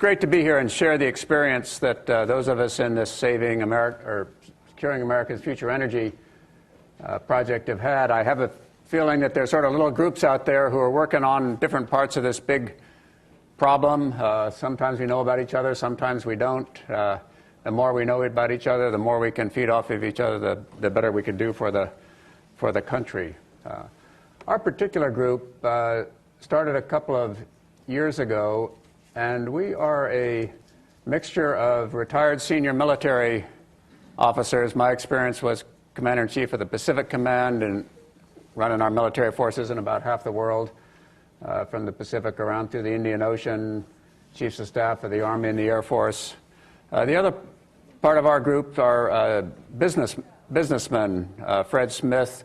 great to be here and share the experience that those of us in this Saving America or Securing America's Future Energy project have had. I have a feeling that there's sort of little groups out there who are working on different parts of this big problem. Sometimes we know about each other, sometimes we don't. The more we know about each other, the more we can feed off of each other, the better we can do for the country. Our particular group started a couple of years ago, and we are a mixture of retired senior military officers. My experience was Commander-in-Chief of the Pacific Command and running our military forces in about half the world, from the Pacific around through the Indian Ocean, Chiefs of Staff of the Army and the Air Force. The other part of our group are businessmen. Fred Smith,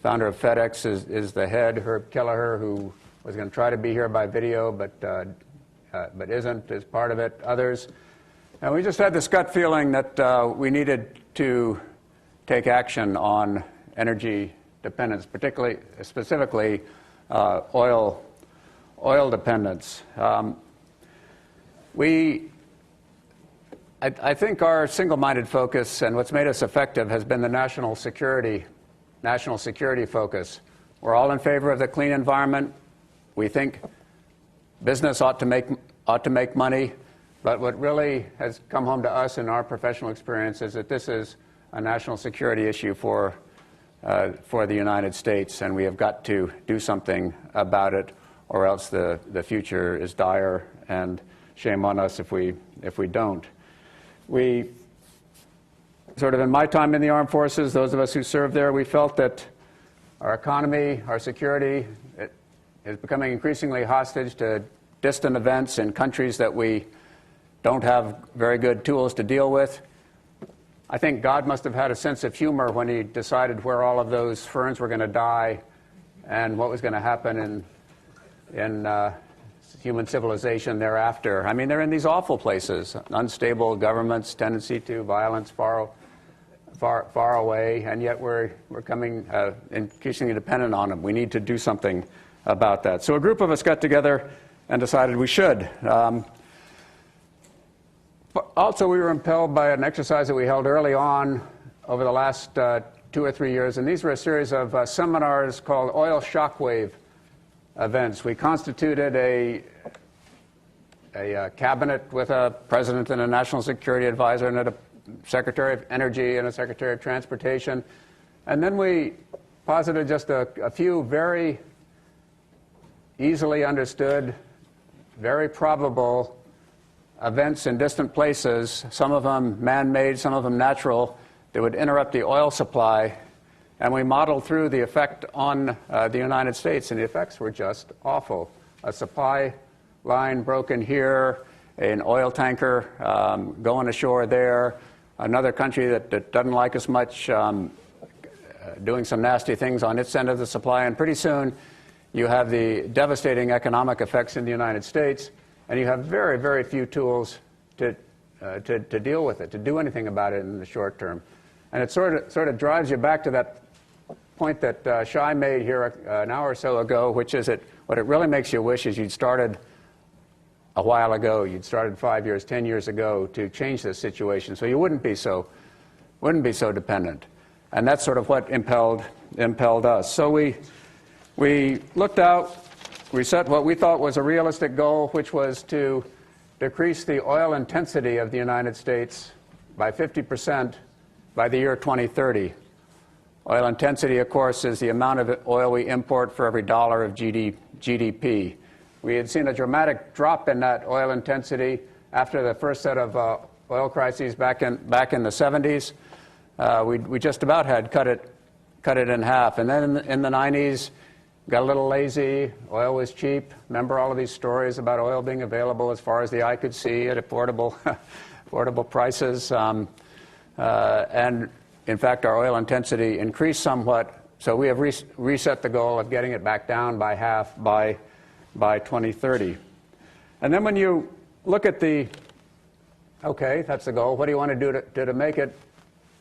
founder of FedEx, is the head. Herb Kelleher, who was going to try to be here by video, but isn't, is part of it. Others. And we just had this gut feeling that we needed to take action on energy dependence, specifically oil dependence. I think our single-minded focus and what's made us effective has been the national security focus. We're all in favor of the clean environment. We think business ought to make money, but what really has come home to us in our professional experience is that this is a national security issue for the United States, and we have got to do something about it, or else the future is dire, and shame on us if we don't. We sort of, in my time in the armed forces, those of us who served there, we felt that our economy, our security, is becoming increasingly hostage to distant events in countries that we don't have very good tools to deal with. I think God must have had a sense of humor when he decided where all of those ferns were going to die and what was going to happen in human civilization thereafter. I mean, they're in these awful places, unstable governments, tendency to violence far away, and yet we're becoming increasingly dependent on them. We need to do something about that. So a group of us got together and decided we should. Also, we were impelled by an exercise that we held early on over the last 2 or 3 years, and these were a series of seminars called oil shockwave events. We constituted a cabinet with a president and a national security advisor and a secretary of energy and a secretary of transportation, and then we posited just a few very easily understood, very probable events in distant places, some of them man-made, some of them natural, that would interrupt the oil supply. And we modeled through the effect on the United States, and the effects were just awful. A supply line broken here, an oil tanker going ashore there, another country that doesn't like us much doing some nasty things on its end of the supply, and pretty soon you have the devastating economic effects in the United States, and you have very, very few tools to deal with it, to do anything about it in the short term. And it sort of drives you back to that point that Shai made here an hour or so ago, which is that what it really makes you wish is you'd started a while ago, you'd started 5 years, 10 years ago to change this situation, so you wouldn't be so dependent. And that's sort of what impelled us. So we looked out. We set what we thought was a realistic goal, which was to decrease the oil intensity of the United States by 50% by the year 2030. Oil intensity, of course, is the amount of oil we import for every dollar of GDP. We had seen a dramatic drop in that oil intensity after the first set of oil crises back in the 70s. We just about had cut it in half. And then in the 90s, got a little lazy. Oil was cheap. Remember all of these stories about oil being available as far as the eye could see at affordable prices. And in fact, our oil intensity increased somewhat. So we have reset the goal of getting it back down by half by 2030. And then when you look at okay, that's the goal. What do you want to do to make it?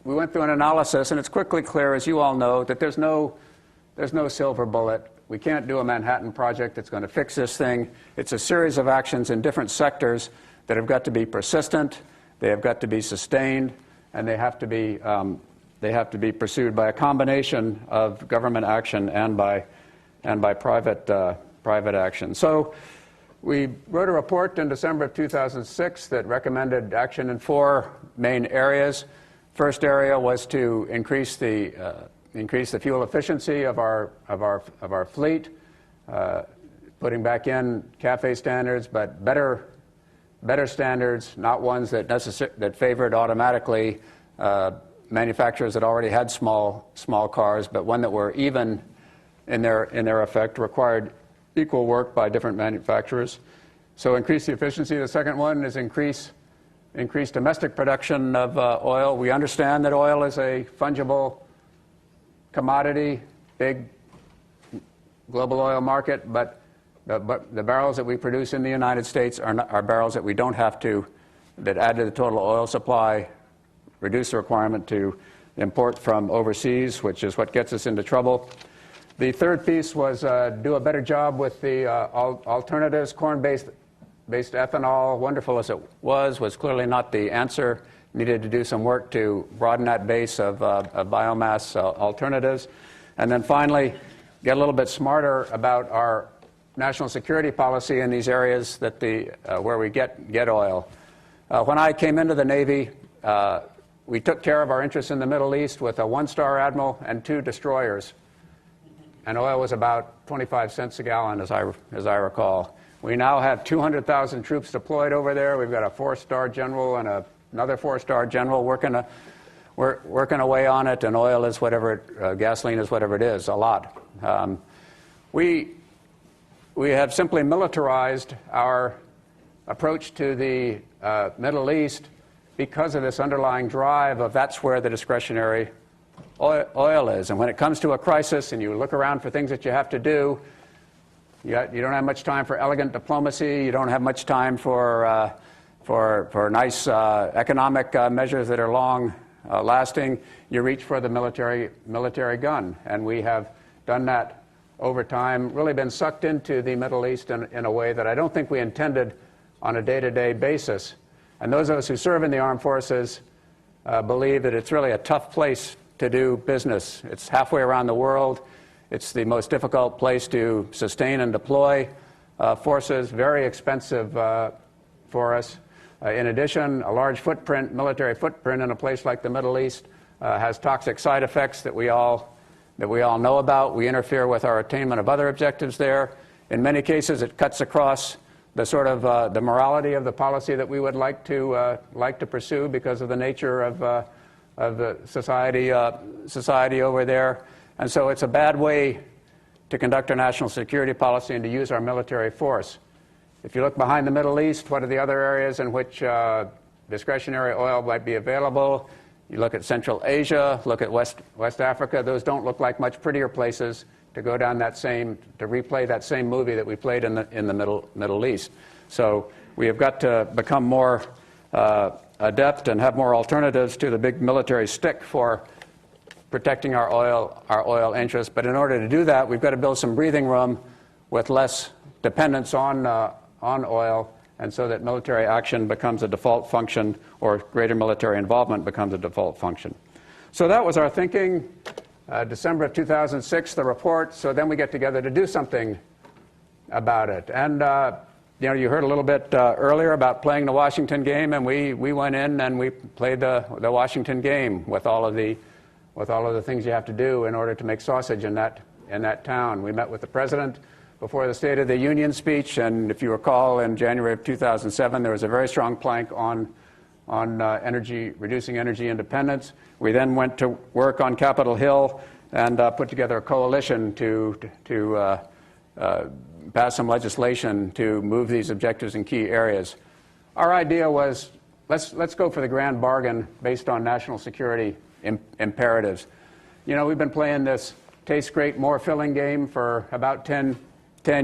We went through an analysis, and it's quickly clear, as you all know, that there's no silver bullet. We can't do a Manhattan Project that's going to fix this thing. It's a series of actions in different sectors that have got to be persistent, they have got to be sustained, and they have to be pursued by a combination of government action and by private action. So we wrote a report in December of 2006 that recommended action in 4 main areas. First area was to increase the fuel efficiency of our fleet, putting back in CAFE standards, but better standards, not ones that favored automatically manufacturers that already had small cars, but one that were even in their effect, required equal work by different manufacturers. So increase the efficiency. The second one is increase domestic production of oil. We understand that oil is a fungible commodity, big global oil market, but the barrels that we produce in the United States are barrels that we don't have to, that add to the total oil supply, reduce the requirement to import from overseas, which is what gets us into trouble. The third piece was do a better job with the alternatives. Corn-based ethanol, wonderful as it was clearly not the answer. Needed to do some work to broaden that base of biomass alternatives. And then finally, get a little bit smarter about our national security policy in these areas that where we get oil. When I came into the Navy, we took care of our interests in the Middle East with a 1-star admiral and 2 destroyers. And oil was about 25 cents a gallon, as I recall. We now have 200,000 troops deployed over there. We've got a 4-star general and another 4-star general working away on it, and oil is whatever, gasoline is whatever it is, a lot. We have simply militarized our approach to the Middle East because of this underlying drive of that's where the discretionary oil is. And when it comes to a crisis and you look around for things that you have to do, you don't have much time for elegant diplomacy. You don't have much time for nice economic measures that are long lasting. You reach for the military gun. And we have done that over time, really been sucked into the Middle East in a way that I don't think we intended on a day-to-day basis. And those of us who serve in the armed forces believe that it's really a tough place to do business. It's halfway around the world. It's the most difficult place to sustain and deploy forces, very expensive for us. In addition, a large military footprint in a place like the Middle East has toxic side effects that we all know about. We interfere with our attainment of other objectives there. In many cases, it cuts across the sort of the morality of the policy that we would like to pursue because of the nature of the society over there. And so it's a bad way to conduct our national security policy and to use our military force. If you look behind the Middle East, what are the other areas in which discretionary oil might be available? You look at Central Asia, look at West Africa. Those don't look like much prettier places to go down to replay that same movie that we played in the Middle East. So we have got to become more adept and have more alternatives to the big military stick for protecting our oil interests. But in order to do that, we've got to build some breathing room with less dependence on oil, and so that military action becomes a default function, or greater military involvement becomes a default function. So that was our thinking. December of 2006, the report. So then we get together to do something about it. And you heard a little bit earlier about playing the Washington game, and we went in and we played the Washington game with all of the things you have to do in order to make sausage in that town. We met with the president before the State of the Union speech, and if you recall, in January of 2007, there was a very strong plank on reducing energy independence. We then went to work on Capitol Hill and put together a coalition to pass some legislation to move these objectives in key areas. Our idea was, let's go for the grand bargain based on national security imperatives. We've been playing this taste great, more filling game for about 10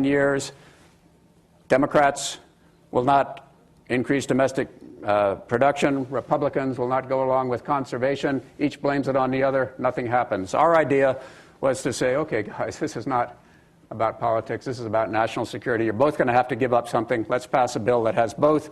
years. Democrats will not increase domestic production. Republicans will not go along with conservation. Each blames it on the other. Nothing happens. Our idea was to say, okay, guys, this is not about politics. This is about national security. You're both going to have to give up something. Let's pass a bill that has both